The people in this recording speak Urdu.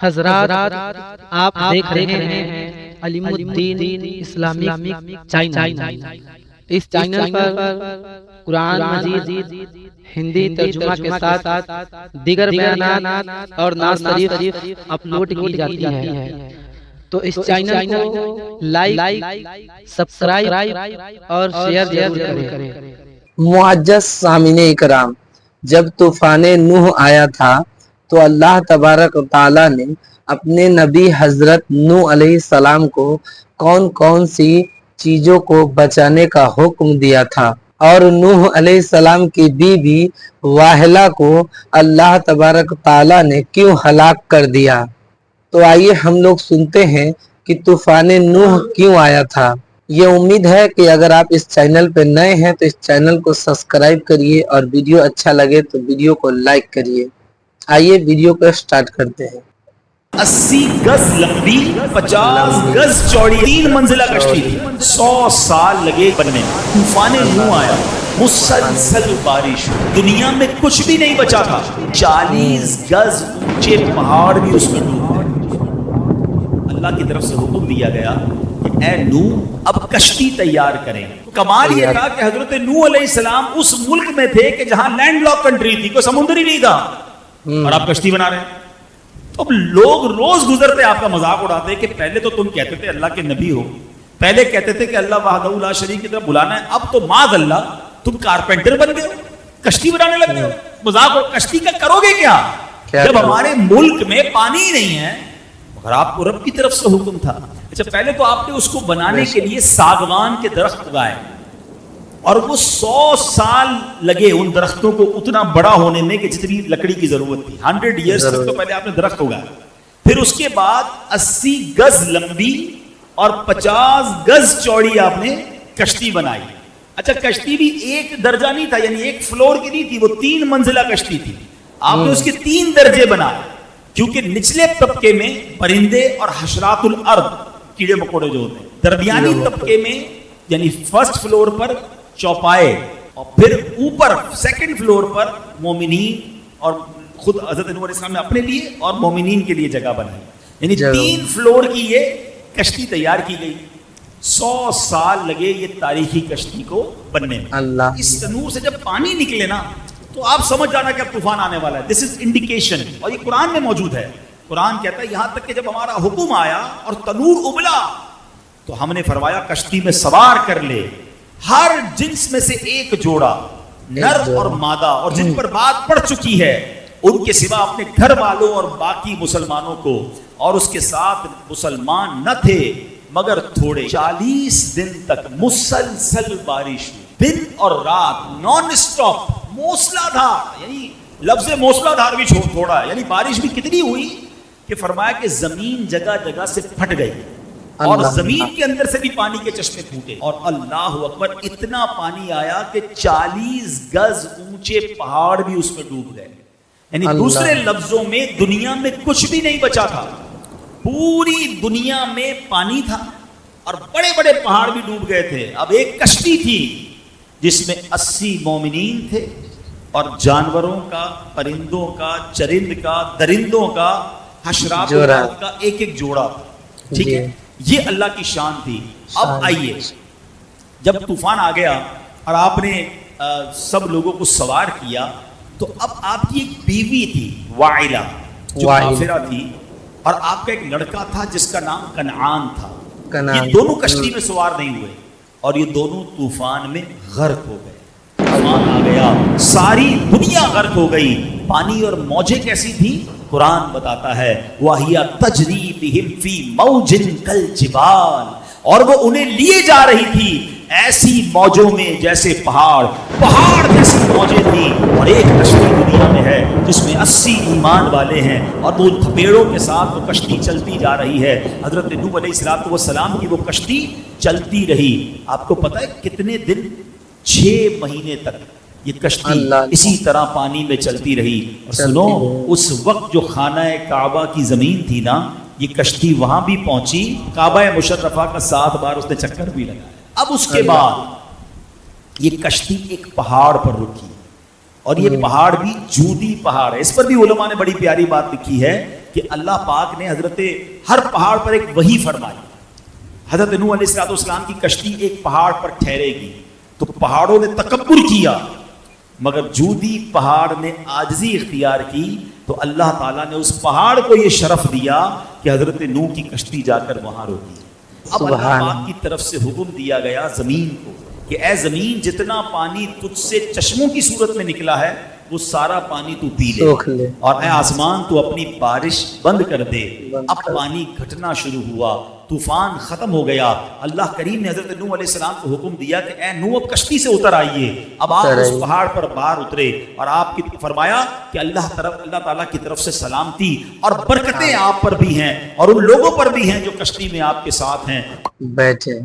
حضرات آپ دیکھ رہے ہیں علیم الدین اسلامک چینل۔ اس چینل پر قرآن مجید ہندی ترجمہ کے ساتھ دیگر بیانات اور نعت شریف اپلوڈ کی جاتی ہے، تو اس چینل کو لائک، سبسکرائب اور شیئر ضرور کریں۔ معزز سامعین اکرام، جب طوفان نوح آیا تھا تو اللہ تبارک و تعالیٰ نے اپنے نبی حضرت نوح علیہ السلام کو کون کون سی چیزوں کو بچانے کا حکم دیا تھا، اور نوح علیہ السلام کی بیوی واحلہ کو اللہ تبارک و تعالیٰ نے کیوں ہلاک کر دیا؟ تو آئیے ہم لوگ سنتے ہیں کہ طوفان نوح کیوں آیا تھا۔ یہ امید ہے کہ اگر آپ اس چینل پہ نئے ہیں تو اس چینل کو سبسکرائب کریے، اور ویڈیو اچھا لگے تو ویڈیو کو لائک کریے۔ آئیے ویڈیو کو سٹارٹ کرتے ہیں۔ 80 گز لمبی 50 گز چوڑی 3 منزلہ کشتی تھی، 100 سال لگے بننے میں۔ طوفان نوح آیا، مسلسل بارش، دنیا میں کچھ بھی نہیں بچا تھا، 40 گز اونچے پہاڑ بھی اس میں ڈوب گئے۔ اللہ کی طرف سے حکم دیا گیا کہ اے نوح اب کشتی تیار کریں۔ کمال یہ تھا کہ حضرت نوح علیہ السلام اس ملک میں تھے کہ جہاں لینڈ لاک کنٹری تھی، کوئی سمندر ہی نہیں تھا، اور آپ کشتی بنا رہے ہیں۔ تو اب لوگ روز گزرتے آپ کا مذاق اڑاتے کہ پہلے تو تم کہتے تھے اللہ کے نبی ہو، پہلے کہتے تھے کہ اللہ وحدہ لا شریک کی طرف بلانا ہے، اب تو معاذ اللہ تم کارپینٹر بن گئے ہو، کشتی بنانے لگ گئے ہو۔ مذاق ہو، کشتی کا کرو گے کیا جب ہمارے ملک میں پانی ہی نہیں ہے؟ مگر آپ کو رب کی طرف سے حکم تھا۔ اچھا، پہلے تو آپ نے اس کو بنانے کے لیے ساگوان کے درخت اگائے، اور وہ 100 سال لگے ان درختوں کو اتنا بڑا ہونے میں کہ جتنی لکڑی کی ضرورت تھی۔ 100 ایئرز تک تو پہلے آپ نے درخت اگایا، پھر اس کے بعد 80 گز لمبی اور 50 گز چوڑی آپ نے کشتی بنائی۔ اچھا، کشتی بھی ایک درجہ نہیں تھا، یعنی ایک فلور کی نہیں تھی، وہ 3 منزلہ کشتی تھی۔ آپ نے اس کے 3 درجے بنائے، کیونکہ نچلے طبقے میں پرندے اور حشرات الارض، کیڑے مکوڑے جو ہوتے ہیں، درمیانی طبقے میں یعنی فرسٹ فلور پر چوپائے، اور پھر اوپر سیکنڈ فلور پر مومنین، اور خود حضرت نوح علیہ السلام نے اپنے لیے اور مومنین کے لیے جگہ بنائی، یعنی 3 فلور کی یہ کشتی تیار کی گئی۔ 100 سال لگے یہ تاریخی کشتی کو بننے میں۔ اس تنور سے جب پانی نکلے نا تو آپ سمجھ جانا کہ اب طوفان آنے والا ہے۔ دس از انڈیکیشن، اور یہ قرآن میں موجود ہے۔ قرآن کہتا ہے یہاں تک کہ جب ہمارا حکم آیا اور تنور ابلا تو ہم نے فرمایا کشتی میں سوار کر لے ہر جنس میں سے ایک جوڑا، نر اور مادہ، اور جن پر بات پڑ چکی ہے ان کے سوا اپنے گھر والوں اور باقی مسلمانوں کو، اور اس کے ساتھ مسلمان نہ تھے مگر تھوڑے۔ 40 دن تک مسلسل بارش، دن اور رات نان سٹاپ، موسلا دھار، یعنی لفظ موسلا دھار بھی تھوڑا ہے، یعنی بارش بھی کتنی ہوئی کہ فرمایا کہ زمین جگہ جگہ سے پھٹ گئی، اور زمین کے اندر سے بھی پانی کے چشمے پھوٹے، اور اللہ اکبر اتنا پانی آیا کہ 40 گز اونچے پہاڑ بھی اس میں ڈوب گئے۔ یعنی دوسرے لفظوں میں دنیا میں کچھ بھی نہیں بچا تھا، پوری دنیا میں پانی تھا اور بڑے بڑے پہاڑ بھی ڈوب گئے تھے۔ اب ایک کشتی تھی جس میں 80 مومنین تھے، اور جانوروں کا، پرندوں کا، چرند کا، درندوں کا، حشرات کا ایک ایک جوڑا تھا۔ ٹھیک ہے، یہ اللہ کی شان تھی۔ اب آئیے، جب طوفان آ گیا اور آپ نے سب لوگوں کو سوار کیا، تو اب آپ کی ایک بیوی تھی واعلہ جو کافرہ تھی، اور آپ کا ایک لڑکا تھا جس کا نام کنعان تھا۔ یہ دونوں کشتی میں سوار نہیں ہوئے، اور یہ دونوں طوفان میں غرق ہو گئے۔ طوفان آ گیا، ساری دنیا غرق ہو گئی۔ پانی اور موجیں کیسی تھی؟ قرآن بتاتا ہے وَهِيَ تَجْرِي بِهِمْ فِي مَوْجٍ كَالْجِبَالِ، اور وہ انہیں لیے جا رہی تھی ایسی موجوں میں جیسے پہاڑ جیسی موجیں تھی۔ اور ایک کشتی دنیا میں ہے جس میں 80 ایمان والے ہیں، اور وہ تھپیڑوں کے ساتھ وہ کشتی چلتی جا رہی ہے۔ حضرت نوح علیہ السلام کی وہ کشتی چلتی رہی۔ آپ کو پتہ ہے کتنے دن؟ 6 مہینے تک یہ کشتی اسی طرح پانی میں چلتی رہی۔ اور سنو، اس وقت جو خانہ کعبہ کی زمین تھی نا، یہ کشتی وہاں بھی پہنچی، کعبہ مشرفہ کا 7 بار اس نے چکر بھی لگایا۔ اب اس کے بعد یہ کشتی ایک پہاڑ پر رکی، اور یہ پہاڑ بھی جودی پہاڑ ہے۔ اس پر بھی علماء نے بڑی پیاری بات لکھی ہے کہ اللہ پاک نے ہر پہاڑ پر ایک وحی فرمائی. حضرت نوح علیہ السلام کی کشتی ایک پہاڑ پر ٹھہرے گی تو پہاڑوں نے تکبر کیا، مگر جودی پہاڑ نے عاجزی اختیار کی تو اللہ تعالیٰ نے اس پہاڑ کو یہ شرف دیا کہ حضرت نوح کی کشتی جا کر وہاں روکی. اب اللہ پاک کی طرف سے حکم دیا گیا زمین کو کہ اے زمین، جتنا پانی تجھ سے چشموں کی صورت میں نکلا ہے وہ سارا پانی تو پی لے، اور اے آسمان تو اپنی بارش بند کر دے. اب پانی گھٹنا شروع ہوا، طوفان ختم ہو گیا. اللہ کریم نے حضرت نوح علیہ السلام کو حکم دیا کہ اے نوح اب کشتی سے اتر آئیے. اب آپ اس پہاڑ پر باہر اترے اور آپ کی فرمایا کہ اللہ تعالیٰ کی طرف سے سلامتی اور برکتیں آپ پر بھی ہیں اور ان لوگوں پر بھی ہیں جو کشتی میں آپ کے ساتھ ہیں. بیٹھے